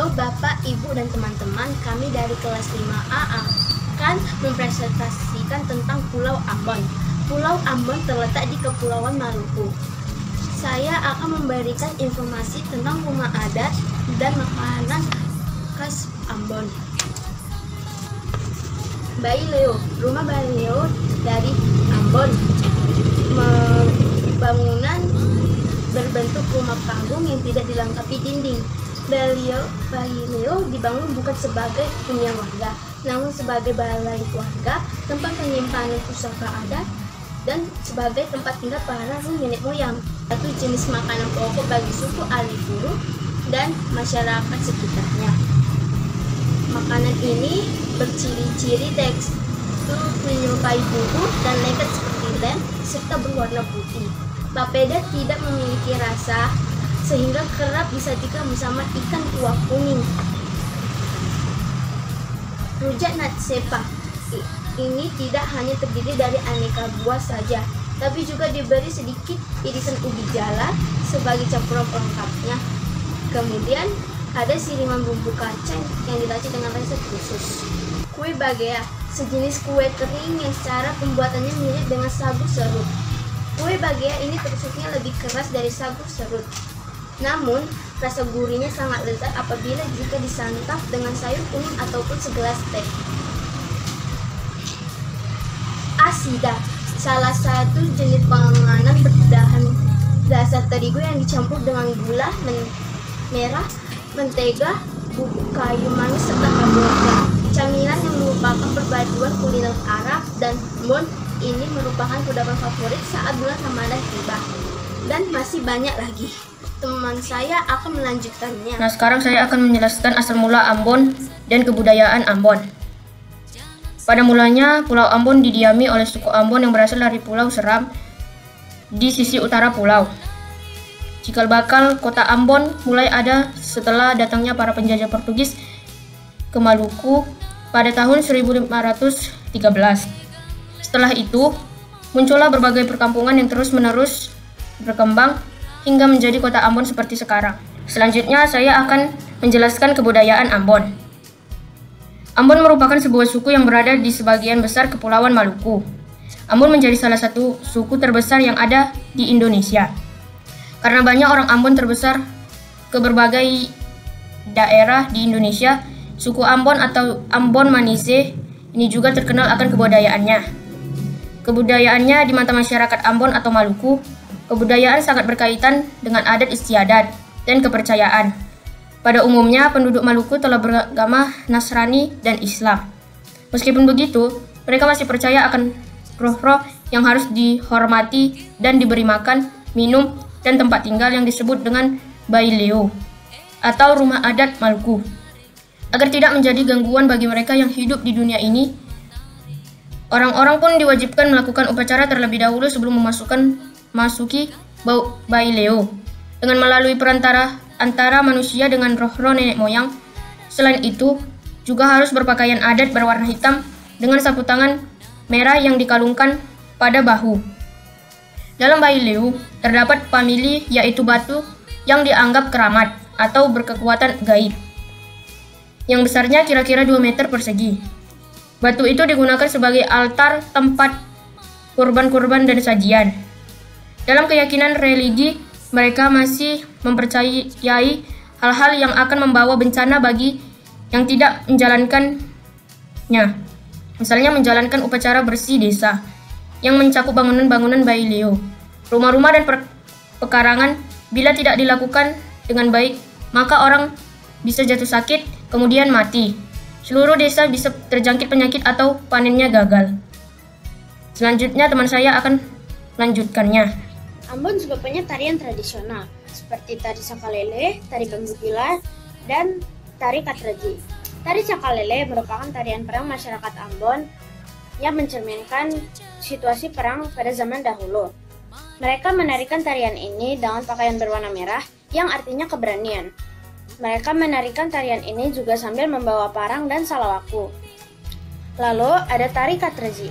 Halo Bapak, Ibu, dan teman-teman, kami dari kelas 5A akan mempresentasikan tentang Pulau Ambon. Pulau Ambon terletak di Kepulauan Maluku. Saya akan memberikan informasi tentang rumah adat dan makanan khas Ambon. Bayi Leo, rumah Bayi Leo dari Ambon. Bangunan berbentuk rumah panggung yang tidak dilengkapi dinding. Bayi Leo dibangun bukan sebagai hunian warga, namun sebagai balai keluarga, tempat penyimpanan pusaka adat, dan sebagai tempat tinggal para nenek moyang. Satu jenis makanan pokok bagi suku Alifuru dan masyarakat sekitarnya. Makanan ini berciri-ciri tekstur menyerupai bumbu dan lengket seperti lem, serta berwarna putih. Papeda tidak memiliki rasa, sehingga kerap disajikan bersama ikan kuah kuning. Rujak Natsepa ini tidak hanya terdiri dari aneka buah saja, tapi juga diberi sedikit irisan ubi jala sebagai campuran pelengkapnya. Kemudian ada siraman bumbu kacang yang diracik dengan rasa khusus. Kue bagea, sejenis kue kering yang secara pembuatannya mirip dengan sagu serut. Kue bagea ini teksturnya lebih keras dari sagu serut. Namun, rasa gurihnya sangat lezat apabila jika disantap dengan sayur kuning ataupun segelas teh. Asida, salah satu jenis panganan berbahan dasar terigu yang dicampur dengan gula merah, mentega, bubuk kayu manis, serta karbohidrat. Camilan yang merupakan perpaduan kuliner Arab dan Mon ini merupakan kudapan favorit saat bulan Ramadan tiba. Dan masih banyak lagi. Teman saya akan melanjutkannya. Nah, sekarang saya akan menjelaskan asal mula Ambon dan kebudayaan Ambon. Pada mulanya, Pulau Ambon didiami oleh suku Ambon yang berasal dari Pulau Seram di sisi utara pulau. Cikal bakal kota Ambon mulai ada setelah datangnya para penjajah Portugis ke Maluku pada tahun 1513. Setelah itu, muncullah berbagai perkampungan yang terus-menerus berkembang hingga menjadi kota Ambon seperti sekarang. Selanjutnya saya akan menjelaskan kebudayaan Ambon. Ambon merupakan sebuah suku yang berada di sebagian besar Kepulauan Maluku. Ambon menjadi salah satu suku terbesar yang ada di Indonesia. Karena banyak orang Ambon terbesar ke berbagai daerah di Indonesia, suku Ambon atau Ambon Manise ini juga terkenal akan kebudayaannya. Kebudayaannya di mata masyarakat Ambon atau Maluku, kebudayaan sangat berkaitan dengan adat istiadat dan kepercayaan. Pada umumnya, penduduk Maluku telah beragama Nasrani dan Islam. Meskipun begitu, mereka masih percaya akan roh-roh yang harus dihormati dan diberi makan, minum, dan tempat tinggal yang disebut dengan Bayi Leo atau rumah adat Maluku. Agar tidak menjadi gangguan bagi mereka yang hidup di dunia ini, orang-orang pun diwajibkan melakukan upacara terlebih dahulu sebelum masuki Bayi Leo dengan melalui perantara antara manusia dengan roh-roh nenek moyang. Selain itu, juga harus berpakaian adat berwarna hitam dengan sapu tangan merah yang dikalungkan pada bahu. Dalam Bayi Leo terdapat pamili, yaitu batu yang dianggap keramat atau berkekuatan gaib, yang besarnya kira-kira 2 meter persegi. Batu itu digunakan sebagai altar tempat kurban-kurban dan sajian. Dalam keyakinan religi, mereka masih mempercayai hal-hal yang akan membawa bencana bagi yang tidak menjalankannya. Misalnya menjalankan upacara bersih desa yang mencakup bangunan-bangunan Bayi Leo, rumah-rumah dan pekarangan. Bila tidak dilakukan dengan baik, maka orang bisa jatuh sakit, kemudian mati. Seluruh desa bisa terjangkit penyakit atau panennya gagal. Selanjutnya teman saya akan melanjutkannya. Ambon juga punya tarian tradisional seperti tari Cakalele, tari Ganggupila, dan tari Katraji. Tari Cakalele merupakan tarian perang masyarakat Ambon yang mencerminkan situasi perang pada zaman dahulu. Mereka menarikan tarian ini dengan pakaian berwarna merah yang artinya keberanian. Mereka menarikan tarian ini juga sambil membawa parang dan salawaku. Lalu ada tari Katraji.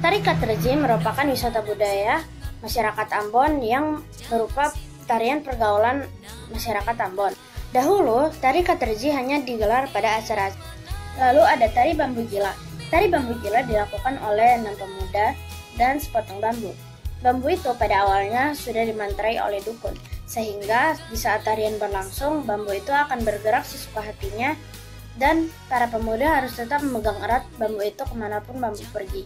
Tari Katraji merupakan wisata budaya masyarakat Ambon yang berupa tarian pergaulan masyarakat Ambon. Dahulu, tari Katerji hanya digelar pada acara. Lalu ada tari bambu gila. Tari bambu gila dilakukan oleh 6 pemuda dan sepotong bambu. Bambu itu pada awalnya sudah dimantrai oleh dukun, sehingga di saat tarian berlangsung, bambu itu akan bergerak sesuka hatinya dan para pemuda harus tetap memegang erat bambu itu kemanapun bambu pergi.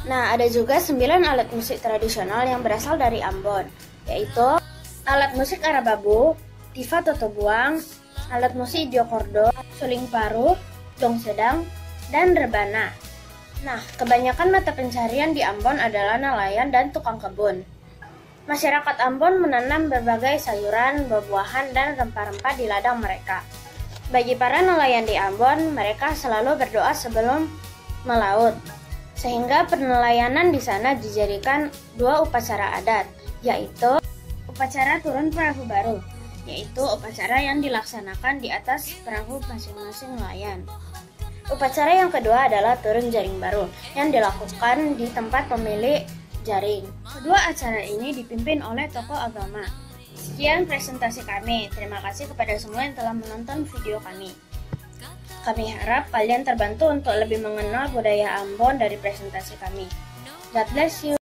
Nah, ada juga 9 alat musik tradisional yang berasal dari Ambon, yaitu alat musik Arababu, tifa totobuang, alat musik diokordo, suling paruh, dong sedang, dan rebana. Nah, kebanyakan mata pencarian di Ambon adalah nelayan dan tukang kebun. Masyarakat Ambon menanam berbagai sayuran, buah-buahan, dan rempah-rempah di ladang mereka. Bagi para nelayan di Ambon, mereka selalu berdoa sebelum melaut. Sehingga penelayanan di sana dijadikan 2 upacara adat, yaitu upacara turun perahu baru, yaitu upacara yang dilaksanakan di atas perahu masing-masing nelayan. Upacara yang kedua adalah turun jaring baru yang dilakukan di tempat pemilik jaring. Kedua acara ini dipimpin oleh tokoh agama. Sekian presentasi kami. Terima kasih kepada semua yang telah menonton video kami. Kami harap kalian terbantu untuk lebih mengenal budaya Ambon dari presentasi kami. God bless you.